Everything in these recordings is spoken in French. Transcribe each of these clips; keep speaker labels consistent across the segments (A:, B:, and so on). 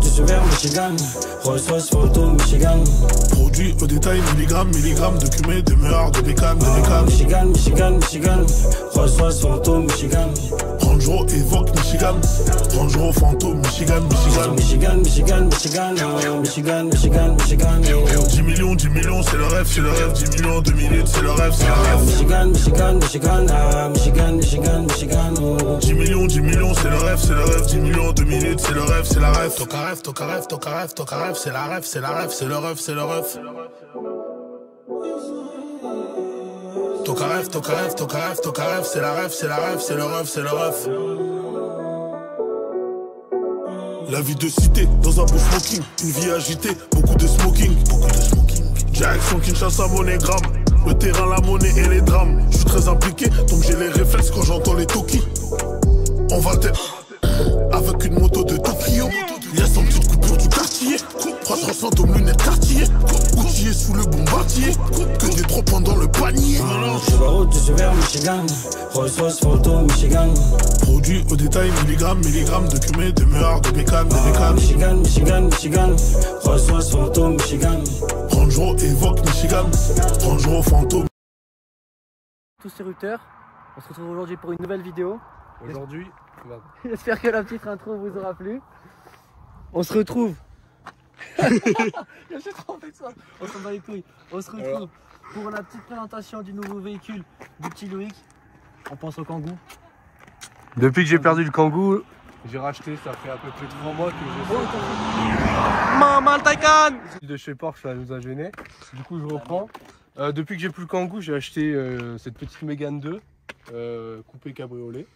A: du sévère Michigan. Rolls-Royce photo Michigan.
B: Produit au détail, milligrammes de cumé, de meurtres, de bécane,
A: Michigan, Michigan, Michigan. Rolls-Royce photo Michigan.
B: Range Rover Evoque Michigan. Range Rover Fantôme Michigan.
A: Michigan, Michigan, Michigan. Michigan, Michigan, Michigan.
B: 10 millions, c'est le rêve, 10 millions, 2 minutes, c'est le rêve,
A: Michigan, Michigan, Michigan. Michigan, Michigan, Michigan.
B: 10 millions, c'est le rêve, 10 millions, 2 minutes, c'est le rêve, c'est la rêve. Toca rêve, toca rêve, toca rêve, toca rêve, c'est la rêve, c'est la rêve, c'est le rêve, c'est le rêve. Toca rêve, toca rêve, toca rêve, toca rêve, c'est la rêve, c'est la rêve, c'est le rêve, c'est le rêve. La vie de cité, dans un beau smoking, une vie agitée, beaucoup de smoking. Direction Kinshasa, monégramme, le terrain, la monnaie et les drames. Je suis très impliqué, donc j'ai les réflexes quand j'entends les Toki. On va tête avec une moto de Tokyo. Y'a 100 petites coupures du quartier. 300 d'hommes lunettes quartier. Outillé sous le bombardier. Que des drops pendant le panier.
A: Je suis route du sévère Michigan. Rolls-Royce photo Michigan.
B: Produit au détail, milligrammes de cumé, de meurtres, de bécane,
A: Michigan, Michigan, Michigan. Rolls-Royce photo Michigan.
B: Range Rover Evoque Michigan. Range Rover Fantôme.
C: Tous ces ruteurs, on se retrouve aujourd'hui pour une nouvelle vidéo.
D: Aujourd'hui,
C: J'espère que la petite intro vous aura plu. On se retrouve. J'ai trop fait ça. On s'en bat les couilles. On se retrouve pour la petite présentation du nouveau véhicule du petit Loïc. On pense au Kangoo.
D: depuis que j'ai perdu le Kangoo, j'ai racheté, ça fait à peu près 3 mois que je
C: Maman le Taycan.
D: de chez Porsche, ça nous a gêné. Du coup, je reprends. Depuis que j'ai plus le Kangoo, j'ai acheté cette petite Mégane 2, coupé cabriolet,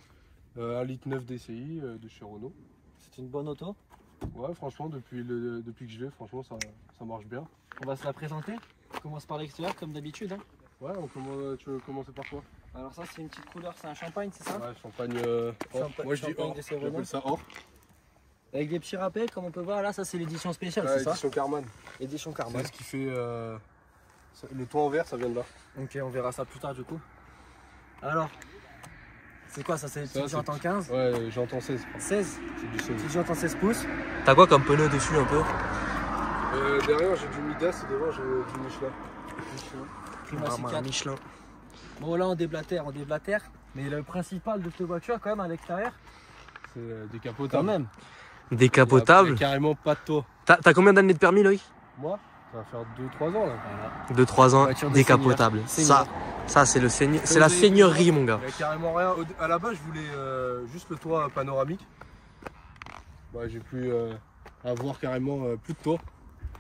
D: 1,9 litre DCI de chez Renault.
C: C'est une bonne auto.
D: Ouais, franchement, depuis que je l'ai, franchement, ça marche bien.
C: On va se la présenter. On commence par l'extérieur comme d'habitude. Hein.
D: Ouais, tu veux commencer par quoi?
C: Alors ça c'est une petite couleur, c'est un champagne, c'est ça?
D: Ouais, champagne or. Moi je dis or, j'appelle ça or.
C: Avec des petits rappels comme on peut voir là, ça c'est l'édition spéciale,
D: Ouais,
C: c'est ça?
D: édition Carman.
C: Édition
D: C'est
C: Carman.
D: ce qui fait le toit en verre, ça vient de là.
C: Ok, on verra ça plus tard du coup. Alors, c'est quoi ça? C'est
D: Ça,
C: petite jante en 15?
D: Ouais, j'entends 16.
C: 16?
D: C'est du 16.
C: Petite jante en 16 pouces.
E: T'as quoi comme pneu dessus un peu?
D: Derrière j'ai du Midas et devant j'ai du Michelin.
C: Prima C4.
E: Michelin.
C: Bon là on déblatère, mais le principal de cette voiture quand même à l'extérieur,
D: C'est décapotable.
C: quand même.
E: Décapotable.
D: Il y a carrément pas de toit.
E: T'as combien d'années de permis, Loïc?
D: Moi, ça va faire 2-3 ans là.
E: De 3 ans,
C: Voiture de
E: décapotable.
C: seigneur.
E: Ça c'est le seigneur, c'est la seigneurie, mon gars.
D: Il y a carrément rien. À la base, je voulais juste le toit panoramique. Bah, j'ai pu avoir carrément plus de toit.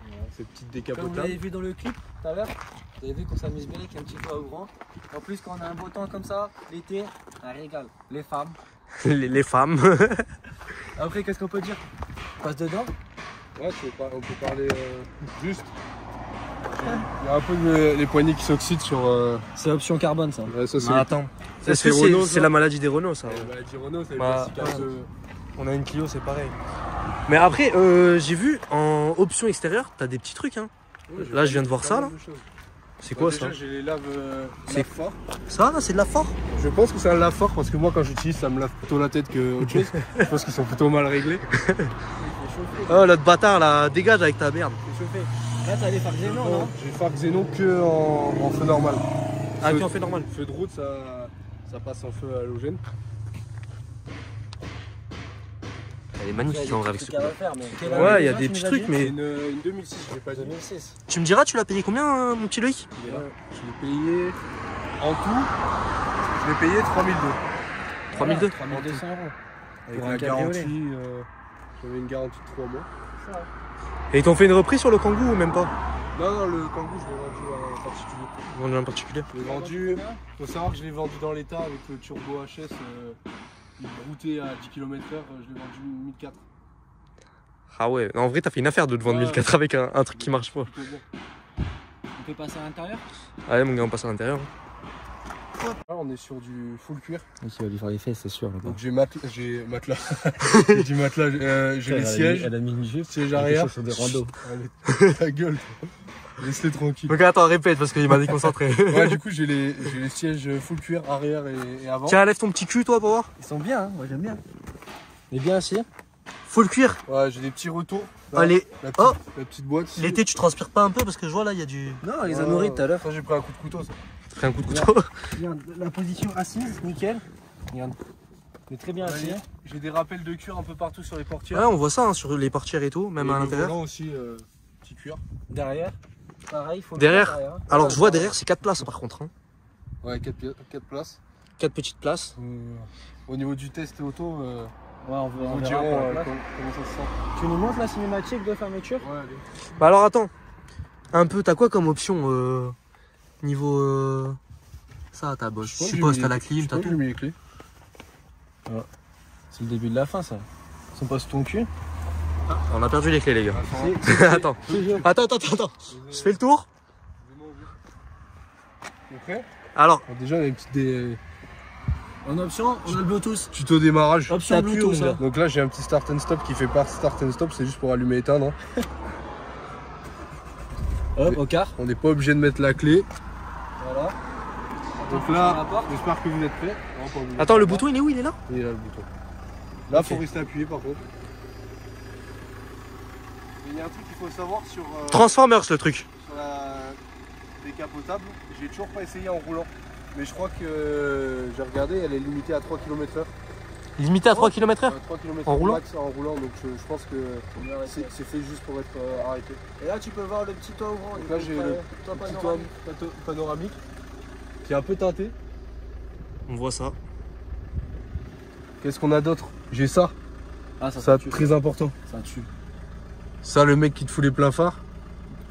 D: Voilà, cette petite
C: Comme vous
D: décapotable.
C: l'avez vu dans le clip tout à l'heure, vous avez vu qu'on s'amuse bien avec un petit toit ouvrant. En plus quand on a un beau temps comme ça, l'été, un régal. Les femmes.
E: Les femmes.
C: Après qu'est-ce qu'on peut dire? On passe dedans.
D: Ouais, on peut parler juste. Il y a un peu les poignées qui s'oxydent sur.
C: C'est option carbone ça.
D: Ouais, ça, c'est
E: Attends.
D: ça,
E: Est-ce que
D: Renault,
E: c'est la maladie des Renault, ça?
D: la maladie Renault, c'est
E: Bah,
D: les plastiques un peu.
E: On a une Clio, c'est pareil. Mais après, j'ai vu en option extérieure, t'as des petits trucs, hein.
D: Ouais,
E: Là, je viens de voir ça, là. C'est quoi
D: déjà,
E: ça?
D: j'ai les laves
E: C'est
D: fort.
E: Ça, là, c'est de la fort?
D: Je pense que c'est un lave fort parce que moi quand j'utilise ça me lave plutôt la tête que autre chose. Je pense qu'ils sont plutôt mal réglés.
E: Oh, l'autre bâtard, là, dégage avec ta merde.
C: C'est chauffé. Là t'as les phares Xénon non?
D: J'ai phare Xénon que en feu normal.
E: Ah,
D: Feu-
E: puis on fait normal.
D: Feu de route ça passe en feu halogène.
E: Elle est magnifique en vrai avec ce coup.
C: Ouais,
E: il y a des petits trucs,
D: C'est
E: mais
D: une 2006, je l'ai pas dit.
C: 2006.
E: tu me diras, tu l'as payé combien, mon petit Loïc?
D: Je l'ai payé en tout, je l'ai payé 3002.
E: 3002.
C: 3200 €.
D: Avec
C: Pour un
D: la
C: cabriolet.
D: garantie, j'avais une garantie de 3 mois.
E: Et ils t'ont fait une reprise sur le Kangoo ou même pas?
D: Non, le Kangoo je l'ai vendu à un particulier.
E: Vendu en particulier.
D: Je l'ai vendu, faut savoir que je l'ai vendu dans l'état avec le turbo HS, il broutait à 10 km/h, je l'ai vendu 1004.
E: Ah ouais, en vrai, t'as fait une affaire de te vendre
D: Ouais.
E: 1004 avec un truc qui marche pas.
D: Plutôt bon.
C: On peut passer à l'intérieur?
E: Allez, mon gars, on passe à l'intérieur.
D: Là, on est sur du full cuir.
C: Oui, il va lui faire les fesses, c'est sûr.
D: Donc j'ai matelas. J'ai du matelas, j'ai les sièges.
C: Elle a mis une jupe.
D: Siège arrière.
C: Sur des randos.
D: Allez, ta gueule. Laisse-les tranquille.
E: Donc attends, répète parce qu'il m'a déconcentré.
D: Ouais, du coup, j'ai les sièges full cuir arrière et avant.
E: Tiens, lève ton petit cul, toi, pour voir.
C: Ils sont bien, hein, moi j'aime bien. Il est bien assis.
E: Faut le cuire.
D: Ouais, j'ai des petits retours. Là,
E: Allez.
D: la petite,
E: Oh.
D: la petite boîte. ici.
E: L'été, tu transpires pas un peu parce que je vois là, il y a du.
C: Non, les a nourris tout à l'heure.
D: Ça, j'ai pris un coup de couteau, ça.
E: T'as pris un coup de couteau.
C: Regarde, la position assise, nickel. Regarde. Il est très bien assis.
D: J'ai des rappels de cuir un peu partout sur les portières.
E: Ouais, on voit ça hein, sur les portières et tout, même
D: Et
E: à
D: le
E: l'intérieur.
D: volant aussi, petit cuir.
C: Derrière, pareil, faut le
E: Derrière.
C: faire hein.
E: Alors, je vois derrière, c'est 4 places par contre. Hein.
D: Ouais, 4 places.
E: 4 petites places.
D: Au niveau du test auto,
C: Ouais, on veut
D: ils vous
C: verra
D: diront
C: pour la place.
D: comment ça se sent.
C: Tu nous montres la cinématique de fermeture?
D: Ouais, allez.
E: Bah alors attends. Un peu, t'as quoi comme option niveau. Ça, t'as Bosch. Je suppose, t'as la clim, t'as
D: J'ai
E: tout.
D: mis les clés.
C: C'est le début de la fin, ça. Ils sont pas sous ton cul.
E: On a perdu les clés, les gars. Attends.
C: Toujours.
E: Attends. Je fais le tour.
D: T'es prêt?
E: Alors,
D: Alors déjà, il y a une petite
C: En option, on a le Bluetooth.
D: tuto démarrage.
C: Option
E: T'appuies,
C: Bluetooth,
E: mon gars.
C: hein.
D: Donc là, j'ai un petit start and stop qui fait pas start and stop, c'est juste pour allumer et éteindre.
C: Hop, au quart.
D: On n'est pas obligé de mettre la clé.
C: Voilà.
D: Donc
C: Ferme la
D: là,
C: porte.
D: j'espère que vous êtes prêts. Non, pas obligé.
E: attends, le bouton, il est où? Il est là?
D: Il est là le bouton. Là,
E: Ok.
D: faut rester appuyé par contre. Et il y a un truc qu'il faut savoir sur,
E: Transformers, le truc.
D: sur la décapotable. J'ai toujours pas essayé en roulant. Mais je crois que j'ai regardé, elle est limitée à 3 km/h.
E: Limité à 3 km/h?
D: 3 km
E: En roulant
D: max en roulant, donc je pense que c'est fait juste pour être arrêté.
C: Et là, tu peux voir le petit toit ouvrant.
D: Donc là, j'ai le
C: toit
D: petit
C: panoramique.
D: toit panoramique qui est un peu teinté.
E: On voit ça.
D: Qu'est-ce qu'on a d'autre? J'ai ça,
C: Ah,
D: ça très important.
C: Ça tue.
D: Ça, le mec qui te fout les pleins phares,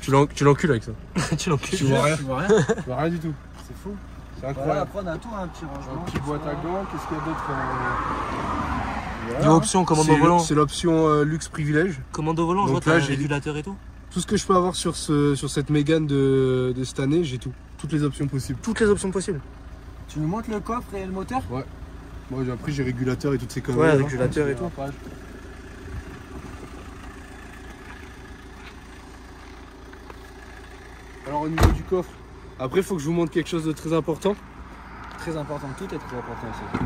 D: tu l'encules avec ça.
E: Tu l'encules.
D: Tu vois rien.
C: Tu vois rien?
D: Tu vois rien du tout.
C: C'est fou.
D: C'est
C: Voilà,
D: incroyable.
C: après, on a tout un petit rangement.
D: Un petit boîte à gants, qu'est-ce qu'il y a d'autre
E: Niveau option, commande au volant.
D: C'est l'option luxe privilège.
E: Commande au volant, je
D: Donc
E: vois,
D: là,
E: t'as un
D: j'ai-
E: régulateur et tout.
D: Tout ce que je peux avoir sur cette Mégane de cette année, j'ai tout. Toutes les options possibles.
E: Toutes les options possibles.
C: Tu nous montres le coffre et le moteur?
D: Moi, après, j'ai régulateur et toutes ces conneries.
E: Ouais,
D: hein.
E: régulateur et tout.
D: Alors, au niveau du coffre, après, il faut que je vous montre quelque chose de très important.
C: Très important, tout est très important ici.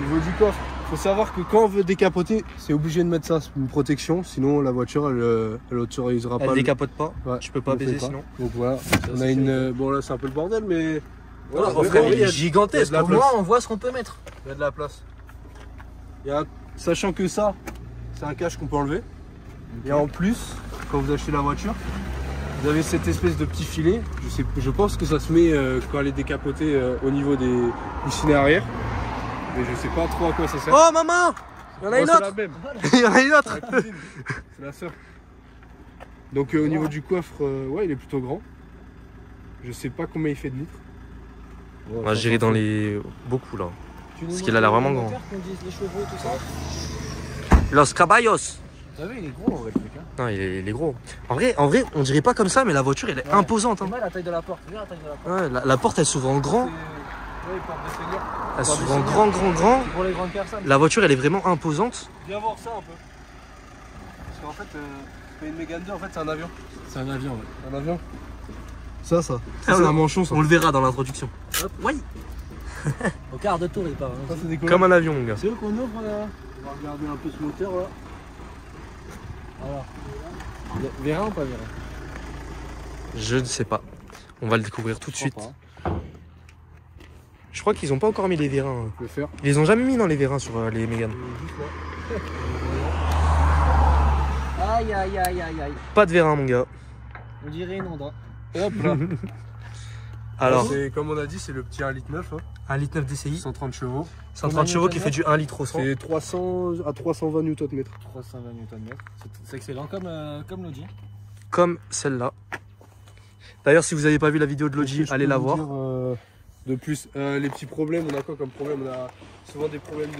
D: Au niveau du coffre, il faut savoir que quand on veut décapoter, c'est obligé de mettre ça, c'est une protection, sinon la voiture elle autorisera pas.
E: Elle décapote pas.
D: Ouais,
E: Tu peux pas
D: elle le
E: baiser
D: fait pas.
E: sinon.
D: Donc voilà, on a une. Bon là c'est un peu le bordel, mais. Voilà,
E: Oh, frère, il
D: il y a
E: est gigantesque.
D: de la
C: Au
D: place.
C: moins, on voit ce qu'on peut mettre.
D: Il y a de la place. Sachant que ça, c'est un cache qu'on peut enlever. Et en plus, quand vous achetez la voiture, vous avez cette espèce de petit filet. Je pense que ça se met quand elle est décapotée au niveau des coussinets arrière. Mais je sais pas trop à quoi ça sert.
E: Oh maman! Il y en a
D: Oh,
E: une
D: c'est
E: autre!
D: la même.
E: Il y en a une autre!
D: La cousine. C'est la sœur. Donc au niveau du coffre, ouais, il est plutôt grand. Je sais pas combien il fait de litres.
E: On va gérer dans les. Beaucoup là.
C: Tu nous
E: Parce
C: montres
E: qu'il a l'air
C: le
E: vraiment
C: moteur,
E: grand.
C: qu'on dise les chevaux, tout ça.
E: Los caballos!
C: Vous savez, il est gros en vrai le truc. Hein.
E: Non, il est gros. En vrai, on dirait pas comme ça, mais la voiture elle est
C: Ouais.
E: imposante. Hein.
C: C'est mal la taille de la porte. Regarde la taille de la porte.
E: Ouais, la porte elle s'ouvre en grand.
C: Oui, porte de seigneur.
E: Elle
C: Porte de
E: s'ouvre en
C: seigneur.
E: grand.
C: C'est pour les grandes personnes.
E: La voiture elle est vraiment imposante.
D: Viens voir ça un peu. Parce qu'en fait, c'est pas une Mégane 2, en fait c'est un avion.
C: C'est un avion, ouais.
D: Un avion. Ça.
E: Ah,
D: c'est un manchon ça.
E: On le verra dans l'introduction.
C: Hop, oui. Au quart de tour, il part.
D: Ça,
C: Hein.
D: c'est des
E: Comme un avion, mon gars.
C: C'est eux qu'on ouvre là.
D: On va regarder un peu ce moteur là.
C: Voilà. Vérin ou pas vérin?
E: Je ne sais pas. On va le découvrir tout de suite.
D: Pas,
E: Je crois qu'ils ont pas encore mis les vérins.
D: Je vais faire.
E: Ils les ont jamais mis dans les vérins sur les Mégane.
C: Aïe, aïe, aïe, aïe, aïe.
E: Pas de vérin, mon gars.
C: On dirait une Honda.
D: Hop là.
E: Alors,
D: C'est comme on a dit, c'est le petit 1,9 litre.
E: 1,9 litre DCI,
D: 130 chevaux.
E: 130 chevaux qui fait du 1 litre au 100.
D: C'est 300 à 320 Nm.
C: 320 Nm. C'est excellent comme l'Audi.
E: Comme celle-là. D'ailleurs, si vous n'avez pas vu la vidéo de Logi, allez la voir.
D: De plus, les petits problèmes, on a quoi comme problème? On a souvent des problèmes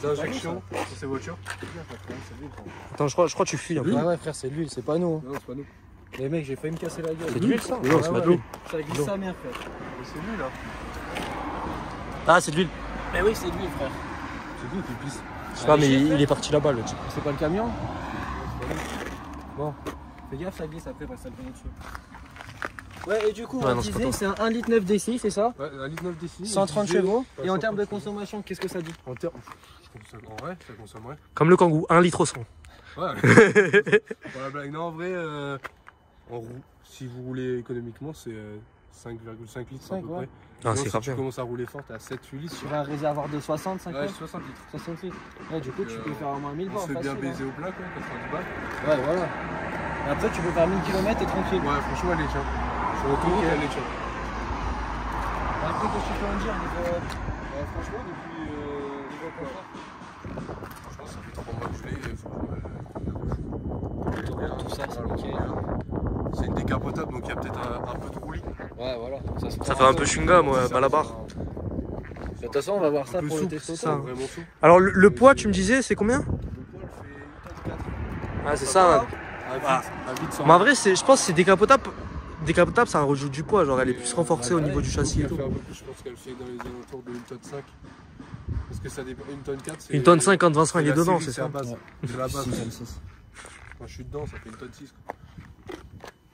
D: d'injection sur ces voitures.
E: Attends, je crois que tu fuis un peu.
C: Ah ouais, frère, c'est de l'huile, c'est pas nous. Hein.
D: Non, c'est pas nous.
C: Les mecs, j'ai failli me casser la gueule.
E: C'est de l'huile, ça?
D: Mais non, c'est
C: Ouais,
D: pas de
C: ouais.
D: l'eau.
C: Ça glisse sa mère, frère.
D: C'est lui là.
E: Ah, c'est de l'huile.
C: Mais oui, c'est de l'huile, frère.
D: C'est lui qui pisse.
E: Je sais pas, mais il est parti là-bas, le type.
C: C'est pas le camion? Bon, fais gaffe, ça glisse après, parce que ça le fait dessus. Ouais, et du coup,
E: Ouais,
C: on
E: non, c'est pas
C: disait,
E: toi.
C: c'est un 1,9 litre DCI, c'est ça?
D: Ouais, 1,9 litre d'ici.
C: 130 chevaux.
D: Ouais,
C: Et en termes de
D: 130 chevaux.
C: consommation, qu'est-ce que ça dit?
D: En termes. En vrai, ça consommerait.
E: Comme le Kangoo, 1 litre au 100.
D: Ouais. Pour la blague. Non, en vrai, si vous roulez économiquement, c'est 5,5 litres à
C: 5,
D: peu
C: ouais.
D: près.
E: Ah,
D: Sinon,
E: c'est
D: si
E: grave
D: tu
E: bien.
D: commences à rouler fort, t'es à 7-8 litres.
C: Sur un réservoir de 60, 50?
D: Ouais, 60 litres.
C: 60 litres. Ouais, du coup, tu peux faire au moins 1000
D: On
C: bornes.
D: se fait bien
C: facile, hein.
D: baiser au plat, quoi, 90 balles.
C: Ouais, voilà. Et après, tu peux faire 1000 km et tranquille.
D: Ouais, franchement, elle est tiens. Sur l'autoroute, elle est tiens.
C: Après, qu'est-ce que tu peux en dire niveau.
D: Franchement, depuis niveau confort, franchement, ça fait 3 mois que je l'ai.
C: Tout ça, c'est nickel.
D: C'est une décapotable, donc il y a peut-être un peu de roulis.
C: Ouais, voilà.
E: Ça fait un peu chewing-gum, ouais, Malabar.
C: De toute façon, on va voir ça
D: Un peu
C: pour le
D: souple,
C: testo.
E: ça.
D: vraiment souple.
E: Alors, le poids, tu me disais, c'est combien?
D: Le poids, elle fait 1 tonne 4.
E: Ah, c'est ça.
D: À vide, sans.
E: Mais en vrai, je pense que c'est décapotable. Décapotable, ça rajoute du poids. Genre, elle est plus renforcée au niveau du châssis et
D: Elle
E: tout.
D: fait un peu plus, je pense qu'elle fait dans les alentours de 1 tonne 5. Parce que ça dépend. 1 tonne 4, c'est.
E: 1 tonne 5 quand Vincent il est
D: la
E: dedans,
D: série,
E: c'est ça?
D: la base. C'est la base.
C: 6.
D: Quand je suis dedans, ça fait 1 tonne 6.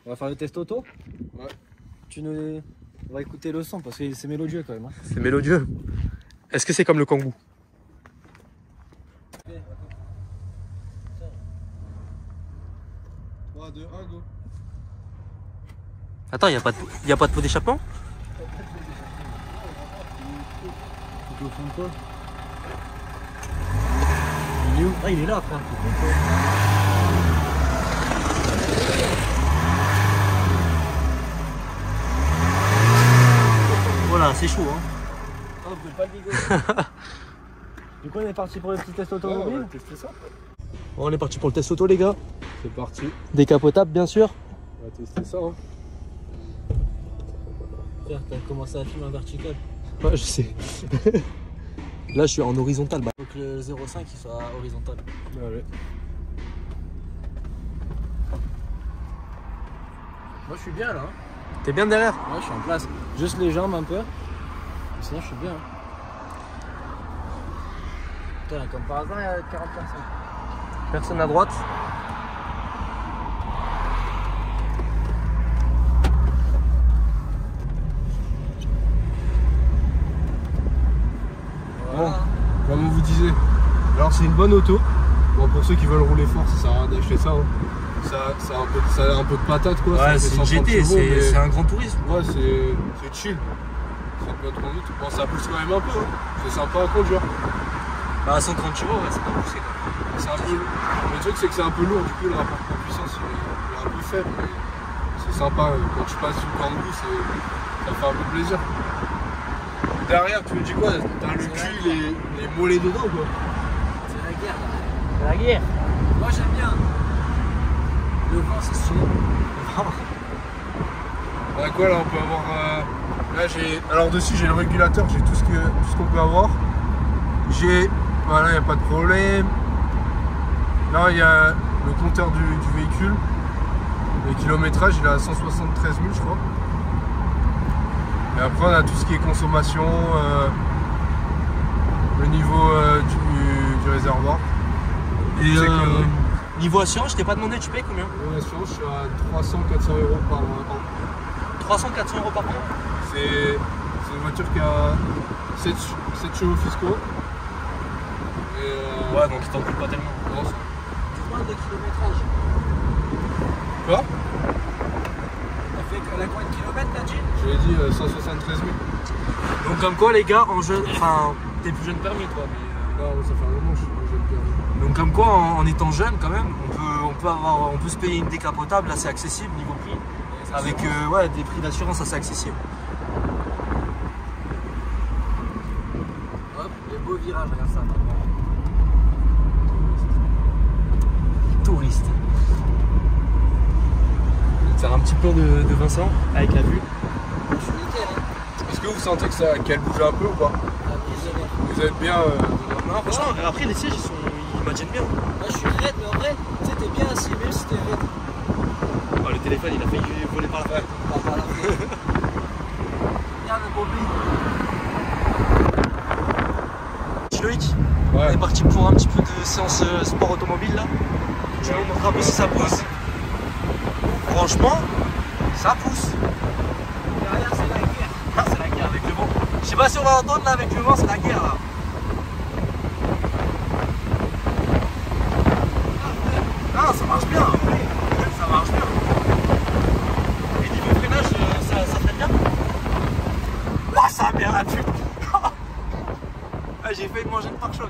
C: On va faire le test auto.
D: Ouais.
C: On va écouter le son parce que c'est mélodieux quand même. Hein.
E: C'est mélodieux. Est-ce que c'est comme le Kangoo?
D: 3, 2, 1, go.
E: Attends, y a pas de pot d'échappement?
C: Au fond de quoi? Il est où? Ah, il est là après. Voilà, c'est chaud hein. Oh, vous pouvez pas le bigot. Du coup, on est parti pour le petit test
D: Ouais, on
C: automobile.
D: va tester ça.
E: Bon, on est parti pour le test auto, les gars.
D: C'est parti.
E: Décapotable, bien sûr.
D: On va tester ça. Hein.
C: Frère, t'as commencé à filmer en vertical.
E: Ouais, je sais. Là, je suis en horizontal. Bah.
C: Donc le 0,5 il soit horizontal.
D: Allez.
C: Moi je suis bien là. Hein.
E: T'es bien derrière?
C: Ouais, je suis en place. Juste les jambes un peu. Sinon je suis bien. Hein. Putain, comme par hasard, il y a 40 personnes.
E: Personne à droite.
D: Bon, comme on vous disait, alors c'est une bonne auto. Bon, pour ceux qui veulent rouler fort, ça sert à rien d'acheter ça. Hein. Ça a un peu de patate quoi.
E: Ouais, c'est une GT, c'est un grand tourisme.
D: Ouais, c'est chill. C'est une bonne conduite. Bon, ça pousse quand même un peu. Hein. C'est sympa à conduire.
E: Bah, à 130 chevaux, ouais, c'est pas poussé quand même.
D: C'est un peu... Le truc, c'est que c'est un peu lourd. Du coup, le rapport de puissance il est un peu faible. Mais c'est sympa. Quand tu passes du Kangoo, ça fait un peu plaisir. Derrière, tu me dis quoi? T'as le cul, les mollets dedans quoi.
C: C'est la guerre là. C'est la guerre. Moi j'aime bien. Le vent c'est stylé.
D: Bah quoi là on peut avoir là j'ai alors dessus j'ai le régulateur, j'ai tout ce qu'on peut avoir. J'ai voilà, y a pas de problème. Là il y a le compteur du véhicule. Le kilométrage il est à 173 000 je crois. Et après on a tout ce qui est consommation, le niveau du réservoir.
E: Et niveau assurance, je t'ai pas demandé, tu payes combien?
D: L'assurance je suis à 300-400 € par an.
E: 300-400 € par an?
D: C'est une voiture qui a 7 chevaux fiscaux. Et
E: Ouais, donc il t'en coûte pas tellement.
D: non, ça-
C: Tu parles de kilométrage.
D: Quoi?
C: Elle a combien de kilomètres t'as dit?
D: J'avais dit 173 000.
E: Donc comme quoi les gars, en jeune, enfin, t'es plus jeune permis toi, mais
D: Non, ça fait un moment que je suis jeune permis.
E: donc comme quoi en étant jeune quand même, on peut se payer une décapotable assez accessible niveau prix, avec ouais, des prix d'assurance assez accessibles.
C: Hop, les beaux virages, regarde ça.
E: Touriste. Faire un petit plan de Vincent avec la vue.
C: Je suis nickel hein.
D: Est-ce que vous sentez que qu'elle bouge un peu ou pas? Vous êtes bien
E: Non, franchement, après les sièges ils maintiennent bien.
C: Moi je suis raide, mais en vrai, tu sais, t'es bien assis, même si t'es raide.
E: Oh, le téléphone il a failli voler par la fenêtre.
C: Pas par la fenêtre. Regarde le beau pays.
E: Loïc,
D: Ouais.
E: on est parti pour un petit peu de séance sport automobile là. Tu vas nous montrer un peu si ça pousse. Franchement, Ça pousse. Derrière, c'est la guerre. Ah, c'est la guerre avec le vent. Je sais pas si on va entendre là avec le vent, c'est la guerre là. Ah, ça marche bien. Ça marche bien. Et niveau freinage, ça freine bien. Oh, ça a bien la pute. Ah, j'ai failli manger le pare-choc.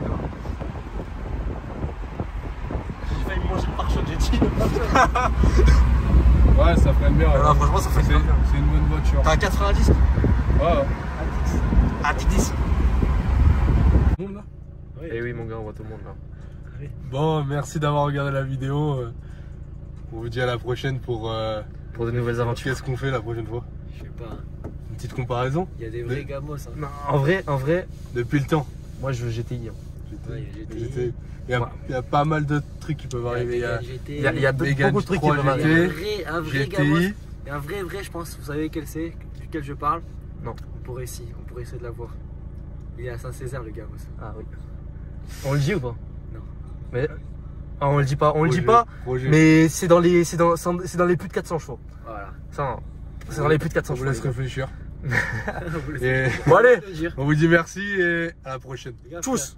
E: J'ai failli manger le pare-choc, j'ai dit.
D: Ouais, ça freine bien.
E: Non, franchement, ça freine bien.
D: C'est une bonne voiture.
E: T'as un 90?
D: Ouais.
E: Un 10.
D: Tout le monde là?
E: Eh oui, mon gars, on voit tout le monde là.
D: Bon, merci d'avoir regardé la vidéo. On vous dit à la prochaine pour
E: de nouvelles aventures.
D: Qu'est-ce qu'on fait la prochaine fois?
C: Je sais pas.
D: Une petite comparaison?
C: Il y a des vrais gamos. Hein.
E: Non, en vrai,
D: Depuis le temps.
E: moi je veux GTI. Hein.
C: Ouais, il y a GTI.
D: GTI. Il y a pas mal de trucs qui peuvent arriver.
E: Il y a
D: Mégane
E: beaucoup de trucs qui
D: 3
E: peuvent
D: GT.
E: arriver.
C: Un vrai gamos.
D: GTI.
C: Et un vrai, je pense, vous savez quel c'est, duquel je parle?
E: Non.
C: On pourrait essayer de l'avoir. Il est à Saint-Césaire, le gamos.
E: Ah oui. On le dit ou pas?
C: Non.
E: Mais. Ah, on le dit pas,
D: Projet.
E: mais c'est dans les plus de 400 chevaux.
C: Voilà.
E: Ça, c'est dans les plus de 400
D: On vous
E: chevaux.
D: laisse réfléchir.
C: Vous
D: Et
E: Bon allez,
D: on vous dit merci et à la prochaine.
E: tchuss.